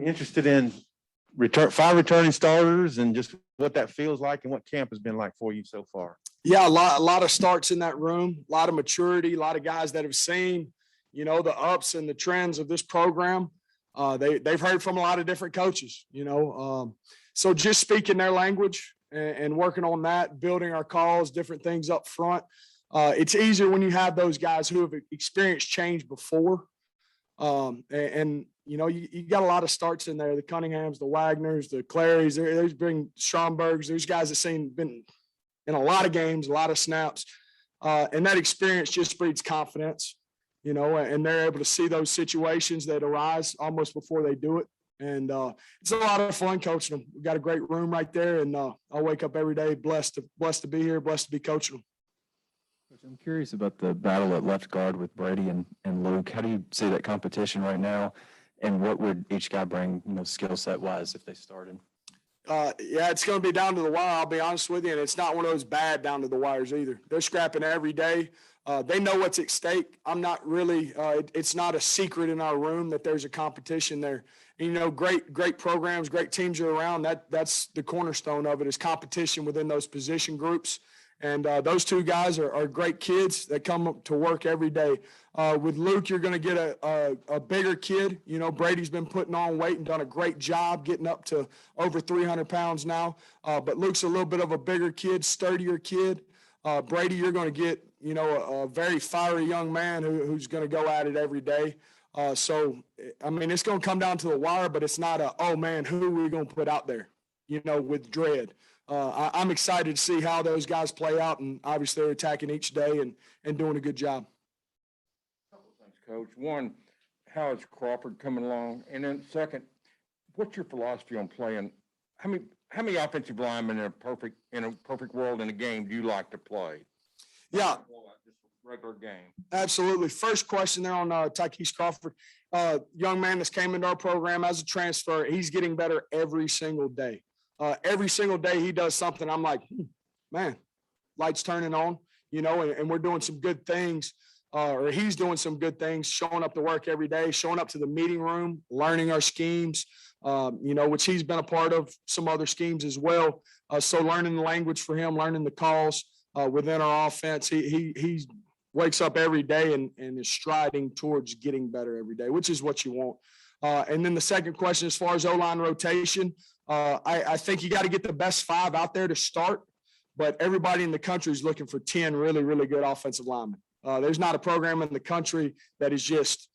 Interested in five returning starters and just what that feels like and what camp has been like for you so far. Yeah, a lot of starts in that room, a lot of maturity, a lot of guys that have seen, the ups and the trends of this program. They've heard from a lot of different coaches, so just speaking their language and working on that, building our calls, different things up front. It's easier when you have those guys who have experienced change before. You got a lot of starts in there, the Cunninghams, the Wagners, the Clarys, there's been Strombergs, there's guys that been in a lot of games, a lot of snaps. And that experience just breeds confidence, and they're able to see those situations that arise almost before they do it. And it's a lot of fun coaching them. We've got a great room right there, and I wake up every day blessed to be here, blessed to be coaching them. Coach, I'm curious about the battle at left guard with Brady and Luke. How do you see that competition right now, and what would each guy bring, skill set wise if they started? Yeah, it's going to be down to the wire, I'll be honest with you, and it's not one of those bad down to the wires either. They're scrapping every day. They know what's at stake. I'm not really it's not a secret in our room that there's a competition there. And, great programs, great teams are around. That's the cornerstone of it is competition within those position groups. And those two guys are great kids that come up to work every day. With Luke, you're going to get a bigger kid. Brady's been putting on weight and done a great job getting up to over 300 pounds now. But Luke's a little bit of a bigger kid, sturdier kid. Brady, you're going to get, a very fiery young man who's going to go at it every day. It's going to come down to the wire, but it's not oh, man, who are we going to put out there, with dread. I'm excited to see how those guys play out, and obviously they're attacking each day and doing a good job. Couple of things, Coach. One, how is Crawford coming along? And then second, what's your philosophy on playing? How many offensive linemen in a perfect world in a game do you like to play? Yeah. Just a regular game. Absolutely. First question there on Tykees Crawford. Young man that's came into our program as a transfer. He's getting better every single day. Every single day he does something. I'm like, man, lights turning on, and we're doing some good things, or he's doing some good things, showing up to work every day, showing up to the meeting room, learning our schemes, which he's been a part of some other schemes as well. So learning the language for him, learning the calls within our offense. He wakes up every day and is striding towards getting better every day, which is what you want. And then the second question, as far as O-line rotation, I think you got to get the best 5 out there to start, but everybody in the country is looking for 10 really, really good offensive linemen. There's not a program in the country that is just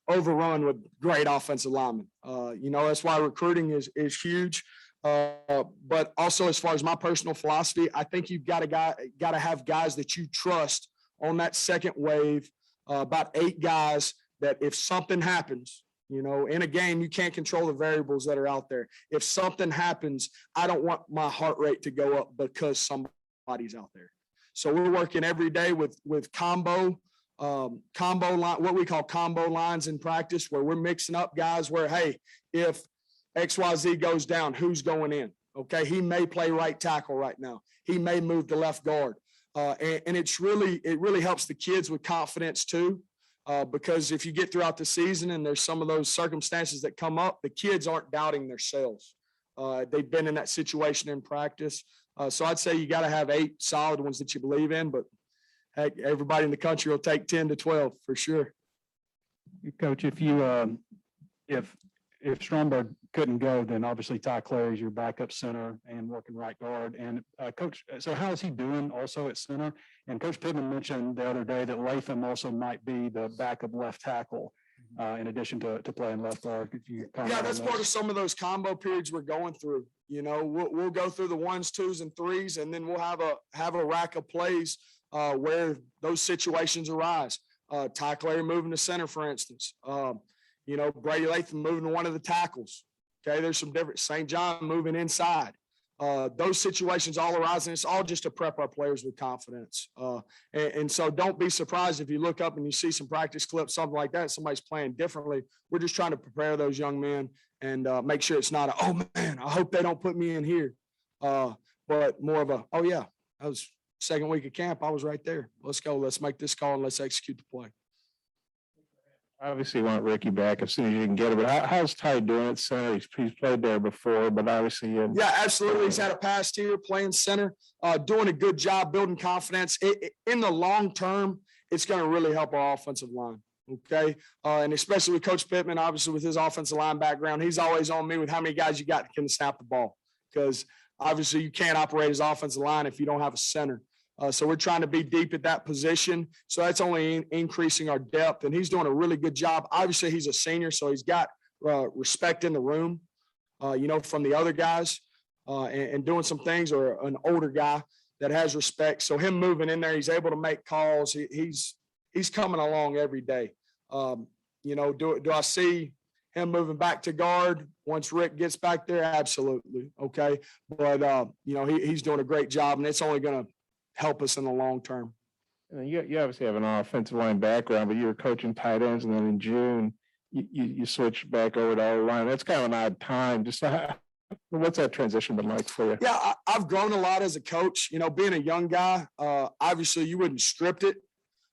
overrun with great offensive linemen. That's why recruiting is huge. But also, as far as my personal philosophy, I think you've got to have guys that you trust on that second wave, about 8 guys that if something happens, in a game, you can't control the variables that are out there. If something happens, I don't want my heart rate to go up because somebody's out there. So we're working every day with combo line, what we call combo lines in practice, where we're mixing up guys where, hey, if XYZ goes down, who's going in? Okay, he may play right tackle right now. He may move to left guard. And it really helps the kids with confidence too. Because if you get throughout the season and there's some of those circumstances that come up, the kids aren't doubting themselves. They've been in that situation in practice. So I'd say you got to have 8 solid ones that you believe in, but heck, everybody in the country will take 10 to 12 for sure. Coach, if Stromberg couldn't go, then obviously Ty Clary is your backup center and working right guard. And Coach, so how is he doing also at center? And Coach Pittman mentioned the other day that Latham also might be the backup left tackle in addition to playing left guard. Yeah, that's part of some of those combo periods we're going through. We'll go through the 1s, 2s, and 3s, and then we'll have a rack of plays where those situations arise. Ty Clary moving to center, for instance. Brady Latham moving to one of the tackles. Okay, there's some different. St. John moving inside. Those situations all arise, and it's all just to prep our players with confidence. And so don't be surprised if you look up and you see some practice clips, something like that, somebody's playing differently. We're just trying to prepare those young men and make sure it's not oh, man, I hope they don't put me in here. But more of oh, yeah, that was second week of camp. I was right there. Let's go. Let's make this call and let's execute the play. Obviously, you want Ricky back as soon as you can get it, but how's Ty doing at center? He's played there before, but obviously, Yeah, absolutely. He's had a past here playing center, doing a good job building confidence. In the long term, it's going to really help our offensive line. Okay. And especially with Coach Pittman, obviously with his offensive line background, he's always on me with how many guys you got that can snap the ball. Because obviously you can't operate as offensive line if you don't have a center. So we're trying to be deep at that position. So that's only increasing our depth. And he's doing a really good job. Obviously, he's a senior, so he's got respect in the room, from the other guys and doing some things, or an older guy that has respect. So him moving in there, he's able to make calls. He's coming along every day. Do I see him moving back to guard once Rick gets back there? Absolutely. Okay. But, he's doing a great job, and it's only going to help us in the long term. and you obviously have an offensive line background, but you were coaching tight ends, and then in June, you switched back over to O-line. That's kind of an odd time. Just what's that transition been like for you? Yeah, I've grown a lot as a coach. Being a young guy, obviously you wouldn't script it,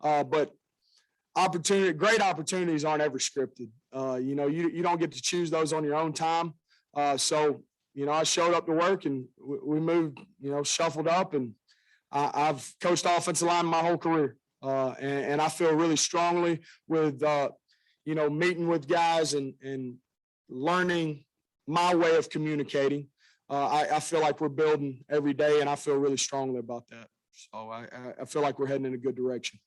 but great opportunities aren't ever scripted. You don't get to choose those on your own time. So I showed up to work, and we moved, shuffled up, and I've coached offensive line my whole career. And I feel really strongly with, meeting with guys and learning my way of communicating. I feel like we're building every day, and I feel really strongly about that. So I feel like we're heading in a good direction.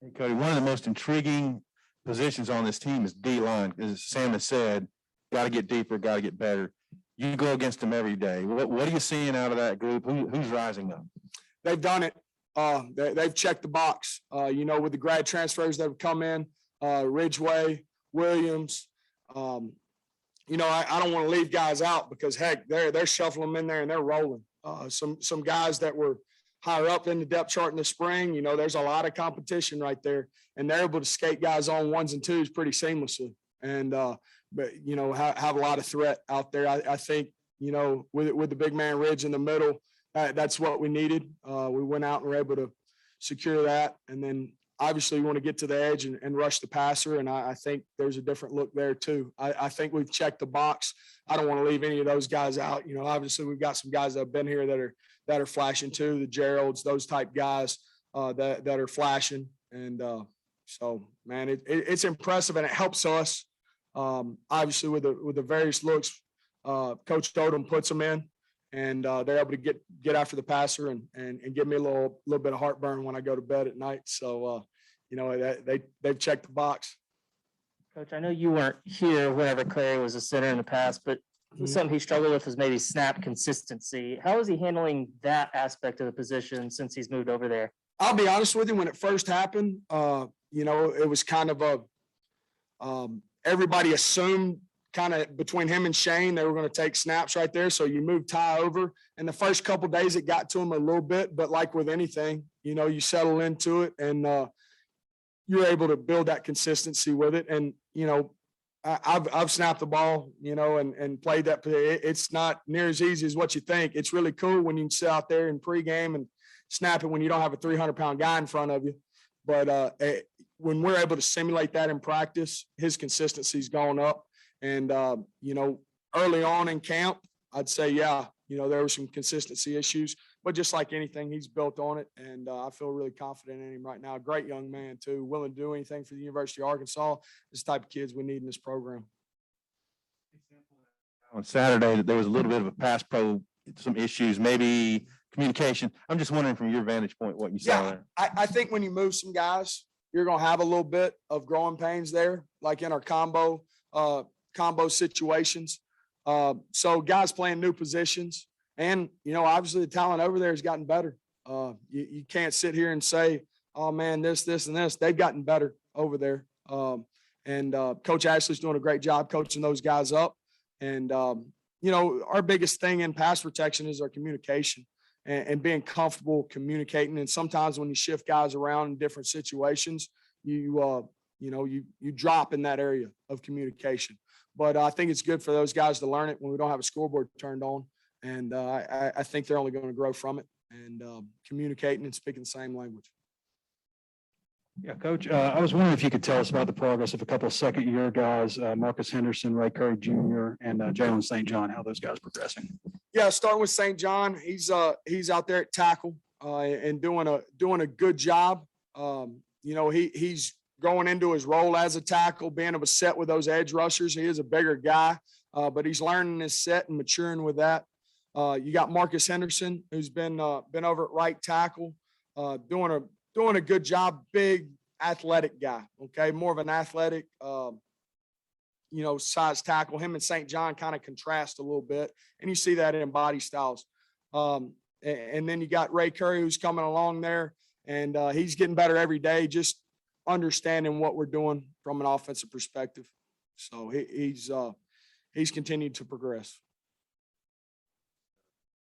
Hey, Cody, one of the most intriguing positions on this team is D-line. As Sam has said, got to get deeper, got to get better. You go against them every day. What are you seeing out of that group? Who's rising up? They've done it. They've checked the box. With the grad transfers that have come in, Ridgeway, Williams. I don't want to leave guys out because heck, they're shuffling them in there and they're rolling. Some guys that were higher up in the depth chart in the spring, there's a lot of competition right there, and they're able to skate guys on ones and twos pretty seamlessly, and have a lot of threat out there. I think with the big man Ridge in the middle. That's what we needed. We went out and were able to secure that. And then obviously we want to get to the edge and rush the passer. And I think there's a different look there too. I think we've checked the box. I don't want to leave any of those guys out. Obviously we've got some guys that have been here that are flashing too, the Geralds, those type guys that are flashing. And so, man, it's impressive, and it helps us. Obviously with the various looks Coach Totem puts them in. And they're able to get after the passer and give me a little bit of heartburn when I go to bed at night. So, they've checked the box. Coach, I know you weren't here whenever Clary was a center in the past, but something he struggled with was maybe snap consistency. How is he handling that aspect of the position since he's moved over there? I'll be honest with you, when it first happened, it was kind of everybody assumed kind of between him and Shane, they were going to take snaps right there. So you move Ty over, and the first couple of days it got to him a little bit, but like with anything, you settle into it, and you're able to build that consistency with it. And I've snapped the ball, and played that. It's not near as easy as what you think. It's really cool when you can sit out there in pregame and snap it when you don't have a 300-pound guy in front of you. But when we're able to simulate that in practice, his consistency's gone up. And, early on in camp, I'd say, there were some consistency issues, but just like anything, he's built on it. And I feel really confident in him right now. Great young man, too, willing to do anything for the University of Arkansas. This type of kids we need in this program. On Saturday, there was a little bit of a pass pro, some issues, maybe communication. I'm just wondering from your vantage point what you saw there. I think when you move some guys, you're going to have a little bit of growing pains there, like in our combo situations. So guys playing new positions, and obviously the talent over there has gotten better. You can't sit here and say, oh man, this and this. They've gotten better over there. And Coach Ashley's doing a great job coaching those guys up. And our biggest thing in pass protection is our communication and being comfortable communicating. And sometimes when you shift guys around in different situations, you drop in that area of communication. But I think it's good for those guys to learn it when we don't have a scoreboard turned on. And I think they're only going to grow from it and communicating and speaking the same language. Yeah, Coach, I was wondering if you could tell us about the progress of a couple of second-year guys, Marcus Henderson, Ray Curry Jr., and Jalen St. John, how those guys progressing. Yeah, starting with St. John, he's out there at tackle and doing a good job. He's going into his role as a tackle, being able to set with those edge rushers. He is a bigger guy, but he's learning his set and maturing with that. You got Marcus Henderson, who's been over at right tackle, doing a good job. Big athletic guy. Okay, more of an athletic, size tackle. Him and St. John kind of contrast a little bit, and you see that in body styles. And then you got Ray Curry, who's coming along there, and he's getting better every day, just understanding what we're doing from an offensive perspective. So he's continued to progress.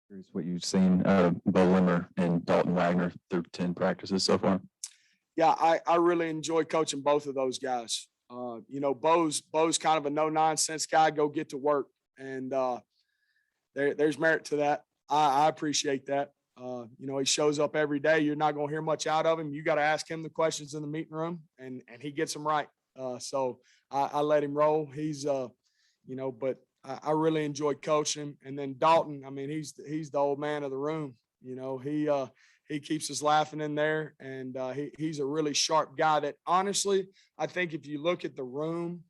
Curious what you've seen out of Bo Limmer and Dalton Wagner through 10 practices so far. Yeah, I really enjoy coaching both of those guys. Bo's kind of a no-nonsense guy, go get to work. And there's merit to that. I appreciate that. He shows up every day. You're not going to hear much out of him. You got to ask him the questions in the meeting room, and he gets them right. So I let him roll. He's, but I really enjoy coaching him. And then Dalton, I mean, he's the old man of the room. He keeps us laughing in there, and he's a really sharp guy that, honestly, I think if you look at the room,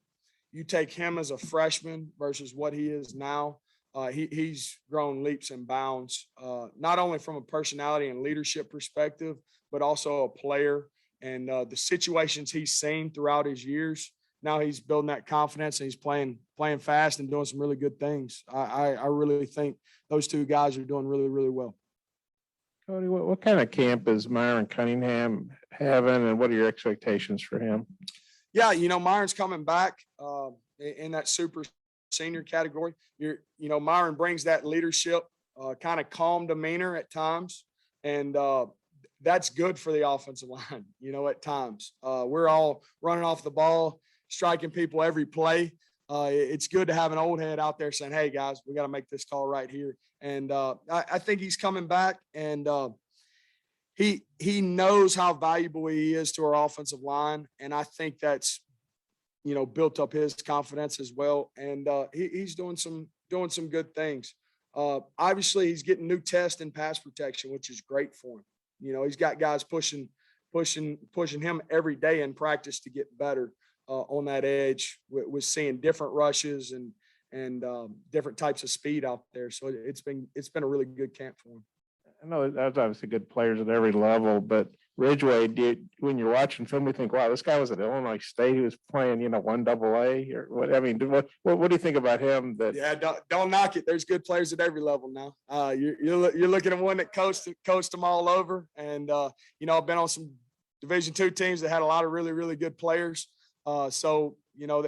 you take him as a freshman versus what he is now, he's grown leaps and bounds, not only from a personality and leadership perspective, but also a player. And the situations he's seen throughout his years, now he's building that confidence, and he's playing fast and doing some really good things. I really think those two guys are doing really, really well. Cody, what kind of camp is Myron Cunningham having, and what are your expectations for him? Yeah, Myron's coming back in that super senior category. Myron brings that leadership, kind of calm demeanor at times, and that's good for the offensive line. At times we're all running off the ball, striking people every play. It's good to have an old head out there saying, "Hey guys, we got to make this call right here." And I think he's coming back, and he knows how valuable he is to our offensive line, and I think that's built up his confidence as well. And he's doing some good things. Obviously, he's getting new tests in pass protection, which is great for him. He's got guys pushing him every day in practice to get better on that edge. We're seeing different rushes and different types of speed out there. So it's been a really good camp for him. I know that's obviously good players at every level, but Ridgeway, when you're watching film, you think, wow, this guy was at Illinois State. He was playing, 1AA or what? I mean, what do you think about him? Yeah, don't knock it. There's good players at every level now. You're looking at one that coached them all over. And, I've been on some Division II teams that had a lot of really, really good players. So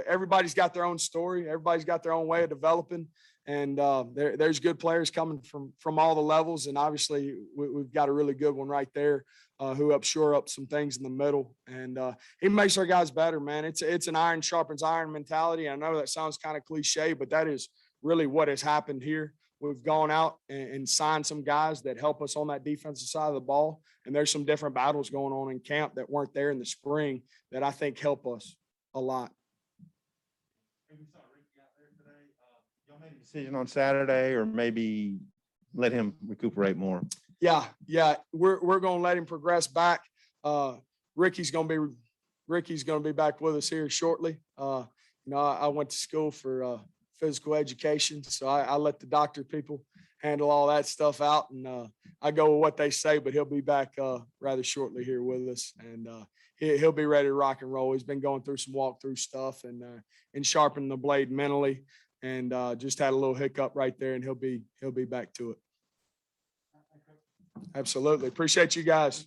everybody's got their own story. Everybody's got their own way of developing. And there's good players coming from all the levels. And obviously we've got a really good one right there who shore up some things in the middle. And he makes our guys better, man. It's an iron sharpens iron mentality. I know that sounds kind of cliche, but that is really what has happened here. We've gone out and signed some guys that help us on that defensive side of the ball. And there's some different battles going on in camp that weren't there in the spring that I think help us a lot. Y'all made a decision on Saturday, or maybe let him recuperate more? Yeah. We're going to let him progress back. Ricky's going to be back with us here shortly. I went to school for physical education, so I let the doctor people handle all that stuff out, and I go with what they say. But he'll be back rather shortly here with us, and he'll be ready to rock and roll. He's been going through some walkthrough stuff and sharpening the blade mentally, and just had a little hiccup right there, and he'll be back to it. Absolutely. Appreciate you guys.